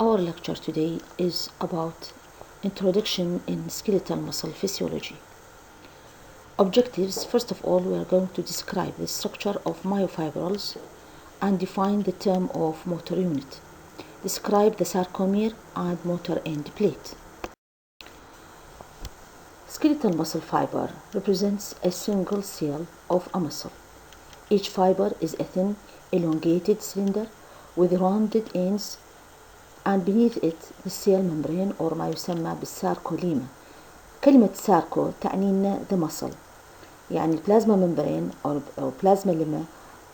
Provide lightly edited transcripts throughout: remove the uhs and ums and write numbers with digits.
our lecture today is about introduction in skeletal muscle physiology. Objectives: first of all, we are going to describe the structure of myofibrils and define the term of motor unit. Describe the sarcomere and motor end plate. Skeletal muscle fiber represents a single cell of a muscle. Each fiber is a thin, elongated cylinder with rounded ends, and beneath it the cell membrane or ما يسمى بالساركوليما. كلمة ساركو تعني لنا the muscle، يعني البلازما ممبرين أو بلازما لما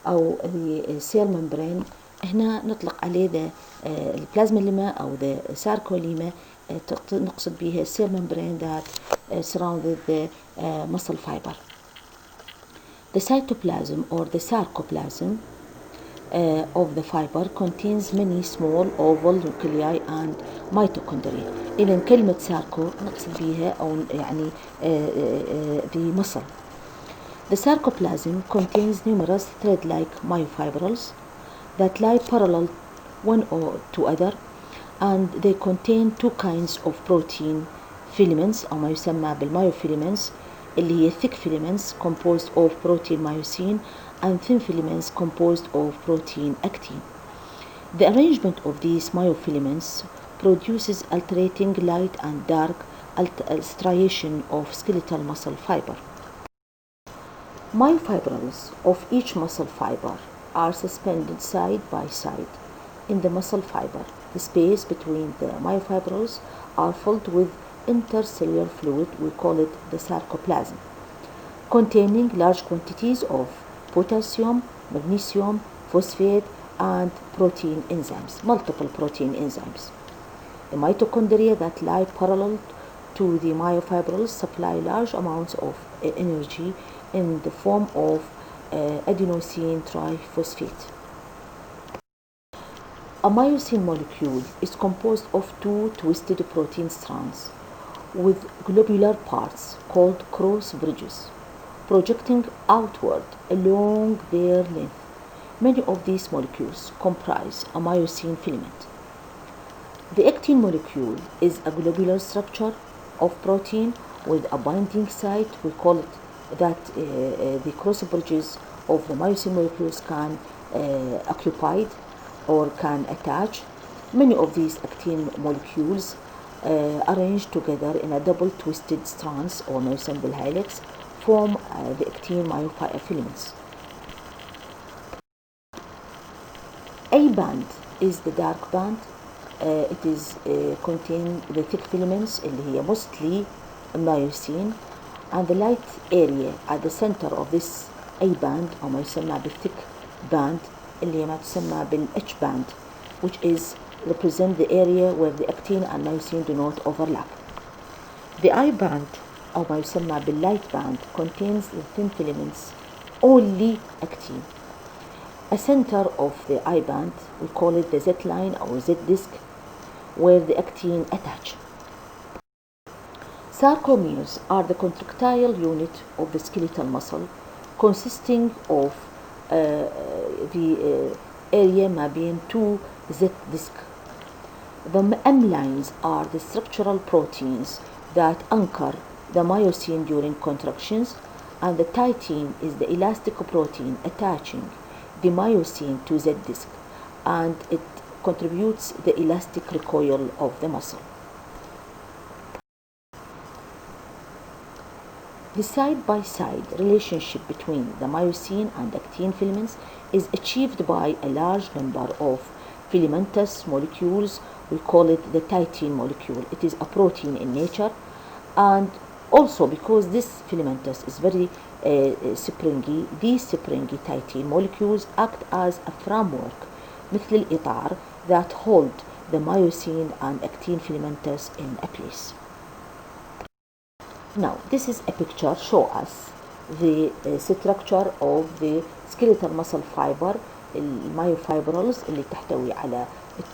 أو السيل ممبرين، هنا نطلق عليه the البلازما لما أو the ساركوليما، نقصد بها السيل membrane that surrounded the muscle fiber. The cytoplasm or the sarcoplasm of the fiber contains many small oval nuclei and mitochondria. إذن كلمة ساركو نقصد بها أو يعني the muscle. The sarcoplasm contains numerous thread-like myofibrils that lie parallel one to other, and they contain two kinds of protein filaments أو ما يسمى بالmyofilaments، اللي هي thick filaments composed of protein myosin and thin filaments composed of protein actin. The arrangement of these myofilaments produces alternating light and dark striation of skeletal muscle fiber. Myofibrils of each muscle fiber are suspended side by side in the muscle fiber. The space between the myofibrils are filled with intercellular fluid, we call it the sarcoplasm, containing large quantities of potassium, magnesium, phosphate, and protein enzymes, multiple protein enzymes. The mitochondria that lie parallel to the myofibrils supply large amounts of energy in the form of adenosine triphosphate. A myosin molecule is composed of two twisted protein strands with globular parts called cross bridges projecting outward along their length. Many of these molecules comprise a myosin filament. The actin molecule is a globular structure of protein with a binding site. We call it that the cross bridges of the myosin molecules can occupy or can attach. Many of these actin molecules arranged together in a double twisted strands or myosin helix form the actin myofilaments. A band is the dark band. It is contain the thick filaments اللي هي mostly myosin, and the light area at the center of this A band أو ما يسمى بالthick band اللي هي ما تسمى بالH band, which is represent the area where the actin and myosin do not overlap. The I band أو ما يسمى بالlight band contains the thin filaments only actin. A center of the I band, we call it the Z line or Z disc, where the actin attach. Sarcomeres are the contractile unit of the skeletal muscle, consisting of the area ما بين two Z disc. The M lines are the structural proteins that anchor the myosin during contractions, and the titin is the elastic protein attaching the myosin to Z disc, and it contributes the elastic recoil of the muscle. The side-by-side relationship between the myosin and actin filaments is achieved by a large number of filamentous molecules. We call it the titin molecule. It is a protein in nature, and also because this filamentous is very springy, these springy titin molecules act as a framework مثل الإطار that hold the myosin and actin filamentous in a place. Now this is a picture show us the structure of the skeletal muscle fiber, المyofibrils اللي تحتوي على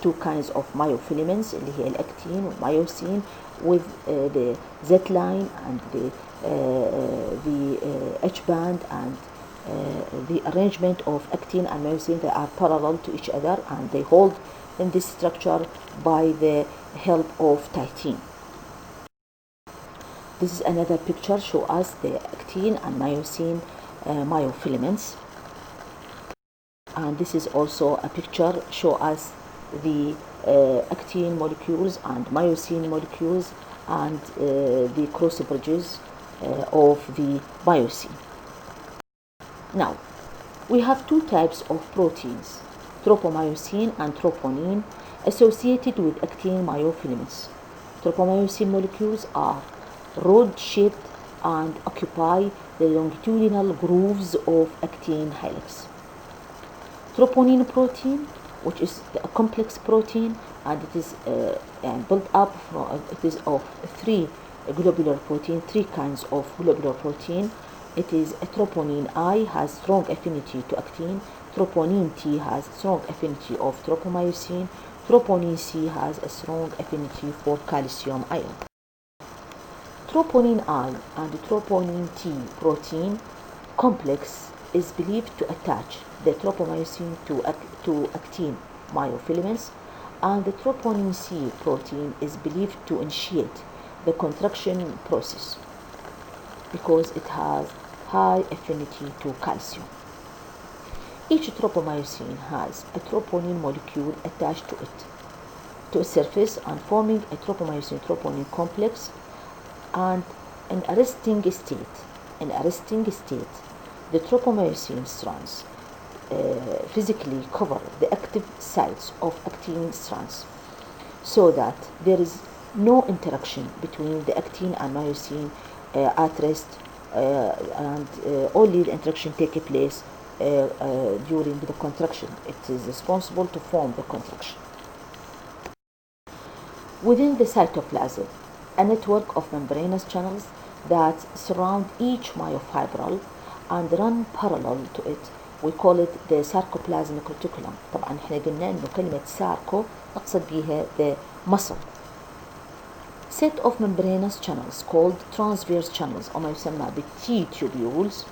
two kinds of myofilaments اللي هي الأكتين والميوسين with the Z line and the H band and the arrangement of actin and myosin, they are parallel to each other and they hold in this structure by the help of titin. This is another picture show us the actin and myosin myofilaments, and this is also a picture show us the actin molecules and myosin molecules and the cross bridges of the myosin. Now, we have two types of proteins, tropomyosin and troponin, associated with actin myofilaments. Tropomyosin molecules are rod-shaped and occupy the longitudinal grooves of actin helix. Troponin protein, which is a complex protein, and it is built up from, it is of three globular protein, three kinds of globular protein. It is a troponin I has strong affinity to actin, troponin T has strong affinity of tropomyosin, troponin C has a strong affinity for calcium ion. Troponin I and troponin T protein complex is believed to attach the tropomyosin to actin myofilaments, and the troponin C protein is believed to initiate the contraction process because it has high affinity to calcium. Each tropomyosin has a troponin molecule attached to it, to its surface, and forming a tropomyosin-troponin complex. And in a resting state, the tropomyosin strands physically cover the active sites of actin strands, so that there is no interaction between the actin and myosin at rest, and only the interaction takes place during the contraction. It is responsible to form the contraction. Within the cytoplasm, a network of membranous channels that surround each myofibril and run parallel to it, we call it the sarcoplasmic reticulum. طبعا احنا قلنا انه كلمة ساركو نقصد بيها the muscle. Set of membranous channels called transverse channels أو ما يسمى بالT tubules.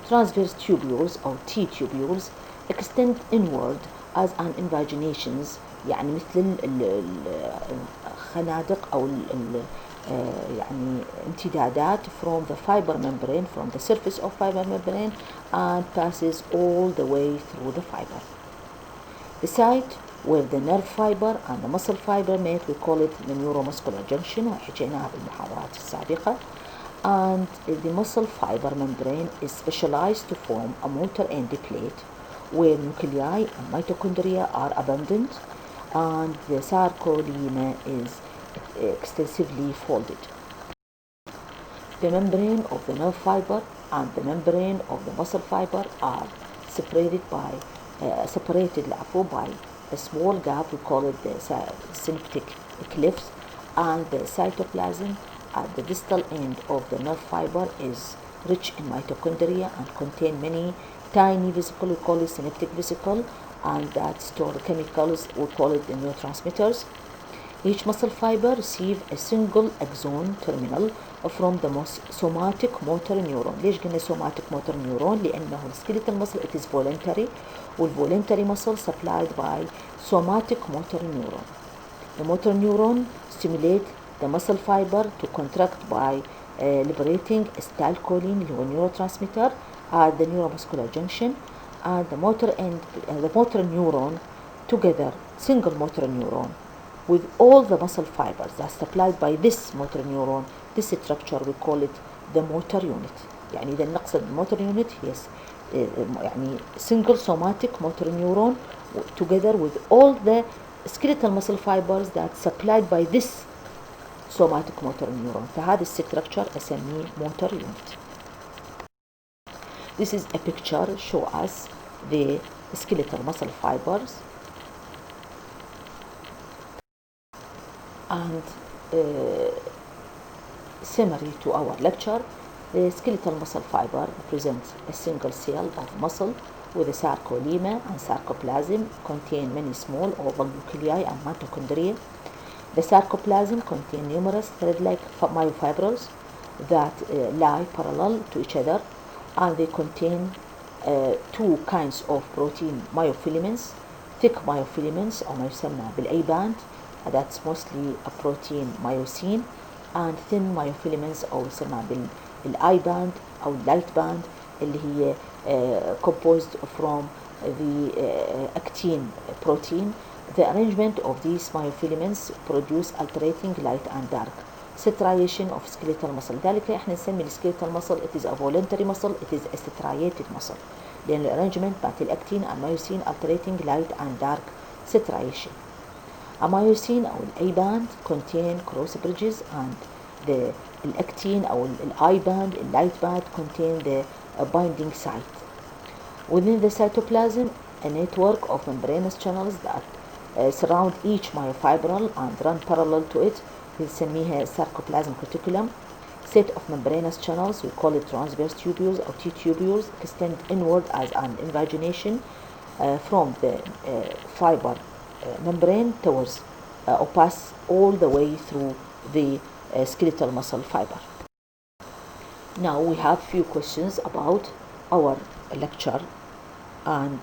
Transverse tubules أو T tubules extend inward as an invaginations، يعني مثل الخنادق أو يعني امتدادات from the fiber membrane, from the surface of fiber membrane, and passes all the way through the fiber. The site where the nerve fiber and the muscle fiber meet, we call it the neuromuscular junction، وحكيناها بالمحاضرات السابقة. And the muscle fiber membrane is specialized to form a motor end plate where nuclei and mitochondria are abundant, and the sarcolemma is extensively folded. The membrane of the nerve fiber and the membrane of the muscle fiber are separated by a small gap, we call it the synaptic clefts, and the cytoplasm at the distal end of the nerve fiber is rich in mitochondria and contain many tiny vesicles, we call it synaptic vesicle, and that store chemicals, we call it the neurotransmitters. Each muscle fiber receives a single axon terminal from the somatic motor neuron. ليش قلنا somatic motor neuron؟ لأنه skeletal muscle it is voluntary، والvoluntary muscle supplied by somatic motor neuron. The motor neuron stimulate the muscle fiber to contract by liberating acetylcholine اللي هو neurotransmitter at the neuromuscular junction, and the motor neuron together, single motor neuron with all the muscle fibers that are supplied by this motor neuron. This structure we call it the motor unit. يعني إذا نقصد motor unit yes يعني single somatic motor neuron together with all the skeletal muscle fibers that are supplied by this somatic motor neuron. فهذا الستركتشر أسميه motor unit. This is a picture show us the skeletal muscle fibers, and summary to our lecture. The skeletal muscle fiber represents a single cell of muscle with a sarcolemma and sarcoplasm, contain many small oval nuclei and mitochondria. The sarcoplasm contains numerous thread-like myofibrils that lie parallel to each other, and they contain two kinds of protein myofilaments: thick myofilaments أو ما يسمى بالأي باند that's mostly a protein myosin, and thin myofilaments أو يسمى بالأي باند أو اللايت باند اللي هي composed from the actin protein. The arrangement of these myofilaments produce alternating light and dark striation of skeletal muscle. ذلك احنا نسمي السكيلتال muscle it is a voluntary muscle, it is a striated muscle لأن الارانجمنت بتاعت الاكتين الميوسين alternating light and dark striation. A myosin أو الأي باند contain cross bridges and the الأكتين أو الأي باند اللايت باند contain the binding site. Within the cytoplasm, a network of membranous channels that surround each myofibril and run parallel to it بنسميها sarcoplasmic reticulum. Set of membranous channels, we call it transverse tubules or T-tubules, extend inward as an invagination from the fiber membrane towards or pass all the way through the skeletal muscle fiber. Now we have few questions about our lecture, and